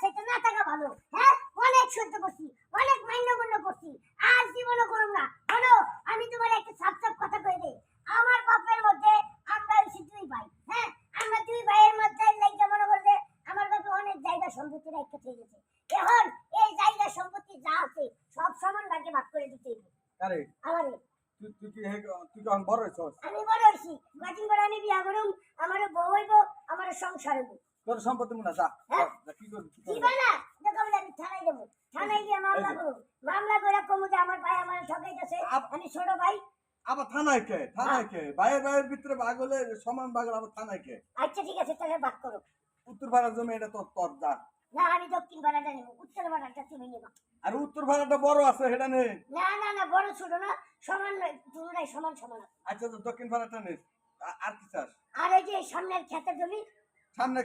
চাইতে না থাকা ভালো। হ্যাঁ, অনেক সহ্য করছি, অনেক মান্যগণ্য করছি, আর জীবনও করুম না। শোনো, আমি তোমার একটা সাপ সাপ কথা কই দেই। আমার বাপের মধ্যে আমরা হইছি দুই ভাই। হ্যাঁ, আমরা দুই ভাইয়ের মধ্যে লাইগা মনে করো যে আমার বাপে অনেক জায়গা সম্পত্তি রাইখা থেকে গেছে। এখন এই জায়গা সম্পত্তি যা আছে সব সমান ভাগে ভাগ করে দিতে হইবে। আরে আমারে তুই কি তুই এখন বড় হইছস? আমি বড় হইছি, কদিন পরে আমি বিয়া করুম, আমার বউ হইব, আমার সংসার হইব। তোর সম্পত্তি মনে যা হ্যাঁ? কি করবি দিবা না? দেখো বলে আমি থানায় দেবো। থানায় গিয়ে মামলা করুম। মামলা করে কমু যে আমার ভাই আমার ঠকাইতেছে, আমি ছোট ভাই। আবার থানায় কে ভাইয়ের ভিতরে ভাগ হলে সমান ভাগ হলে আবার থানায় কে? আচ্ছা ঠিক আছে, তাহলে ভাগ করো। উত্তর ভাড়ার জমি এটা তোর যা। না, আমি দক্ষিণ পাড়াটা নেব, উত্তর পাড়াটা তুমি নেবা। আর উত্তর ভাড়াটা বড় আছে সেটা নে। না না না, বড় ছোট না, সমান নয়, দুটোটাই সমান সমান আছে। আচ্ছা তো দক্ষিণ ভাড়াটা নিস। আর কি চাস? আর এই যে সামনের ক্ষেতের জমি, সামনে